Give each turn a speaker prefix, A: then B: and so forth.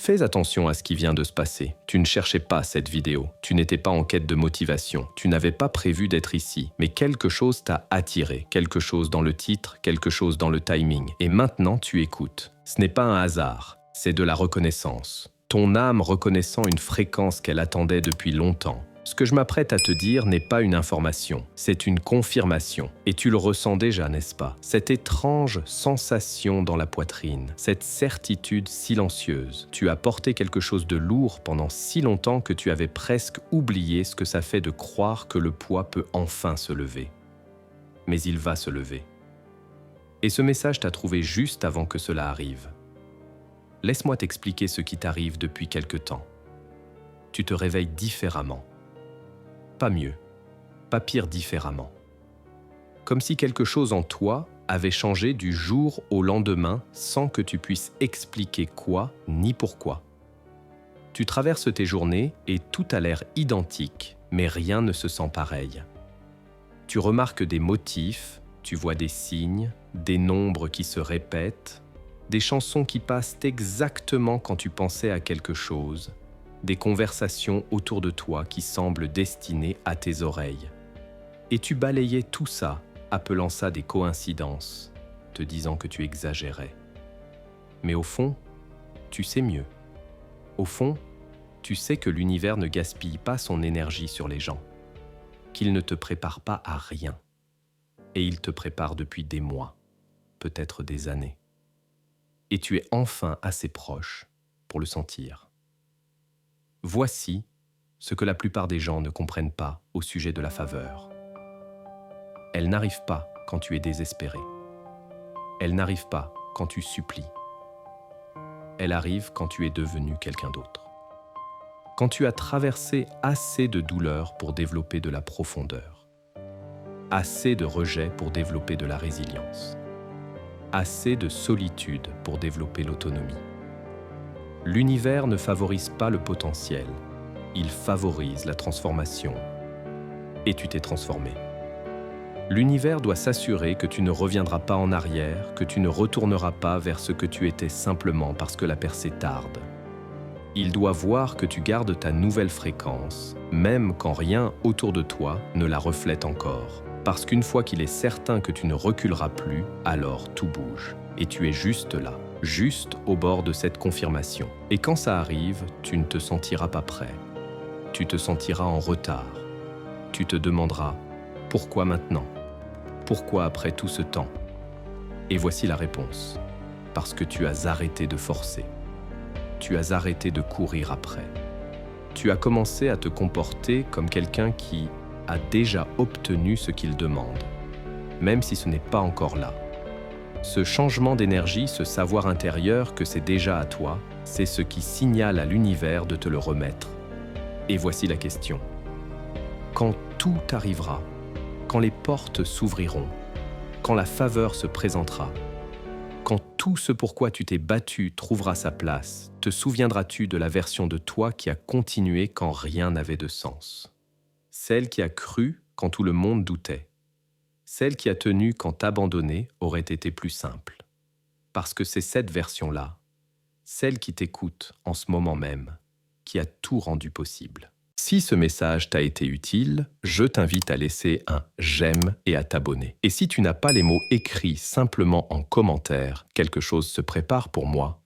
A: Fais attention à ce qui vient de se passer. Tu ne cherchais pas cette vidéo. Tu n'étais pas en quête de motivation. Tu n'avais pas prévu d'être ici. Mais quelque chose t'a attiré. Quelque chose dans le titre, quelque chose dans le timing. Et maintenant, tu écoutes. Ce n'est pas un hasard. C'est de la reconnaissance. Ton âme reconnaissant une fréquence qu'elle attendait depuis longtemps. Ce que je m'apprête à te dire n'est pas une information, c'est une confirmation. Et tu le ressens déjà, n'est-ce pas? Cette étrange sensation dans la poitrine, cette certitude silencieuse. Tu as porté quelque chose de lourd pendant si longtemps que tu avais presque oublié ce que ça fait de croire que le poids peut enfin se lever. Mais il va se lever. Et ce message t'a trouvé juste avant que cela arrive. Laisse-moi t'expliquer ce qui t'arrive depuis quelque temps. Tu te réveilles différemment. Pas mieux, pas pire différemment. Comme si quelque chose en toi avait changé du jour au lendemain sans que tu puisses expliquer quoi ni pourquoi. Tu traverses tes journées et tout a l'air identique, mais rien ne se sent pareil. Tu remarques des motifs, tu vois des signes, des nombres qui se répètent, des chansons qui passent exactement quand tu pensais à quelque chose, des conversations autour de toi qui semblent destinées à tes oreilles. Et tu balayais tout ça, appelant ça des coïncidences, te disant que tu exagérais. Mais au fond, tu sais mieux. Au fond, tu sais que l'univers ne gaspille pas son énergie sur les gens, qu'il ne te prépare pas à rien. Et il te prépare depuis des mois, peut-être des années. Et tu es enfin assez proche pour le sentir. Voici ce que la plupart des gens ne comprennent pas au sujet de la faveur. Elle n'arrive pas quand tu es désespéré. Elle n'arrive pas quand tu supplies. Elle arrive quand tu es devenu quelqu'un d'autre. Quand tu as traversé assez de douleur pour développer de la profondeur. Assez de rejet pour développer de la résilience. Assez de solitude pour développer l'autonomie. L'univers ne favorise pas le potentiel, il favorise la transformation. Et tu t'es transformé. L'univers doit s'assurer que tu ne reviendras pas en arrière, que tu ne retourneras pas vers ce que tu étais simplement parce que la percée tarde. Il doit voir que tu gardes ta nouvelle fréquence, même quand rien autour de toi ne la reflète encore. Parce qu'une fois qu'il est certain que tu ne reculeras plus, alors tout bouge. Et tu es juste là. Juste au bord de cette confirmation. Et quand ça arrive, tu ne te sentiras pas prêt. Tu te sentiras en retard. Tu te demanderas « Pourquoi maintenant ? Pourquoi après tout ce temps ?» Et voici la réponse. Parce que tu as arrêté de forcer. Tu as arrêté de courir après. Tu as commencé à te comporter comme quelqu'un qui a déjà obtenu ce qu'il demande, même si ce n'est pas encore là. Ce changement d'énergie, ce savoir intérieur que c'est déjà à toi, c'est ce qui signale à l'univers de te le remettre. Et voici la question. Quand tout arrivera, quand les portes s'ouvriront, quand la faveur se présentera, quand tout ce pourquoi tu t'es battu trouvera sa place, te souviendras-tu de la version de toi qui a continué quand rien n'avait de sens? Celle qui a cru quand tout le monde doutait. Celle qui a tenu quand abandonner aurait été plus simple. Parce que c'est cette version-là, celle qui t'écoute en ce moment même, qui a tout rendu possible. Si ce message t'a été utile, je t'invite à laisser un j'aime et à t'abonner. Et si tu n'as pas les mots écrits simplement en commentaire, quelque chose se prépare pour moi,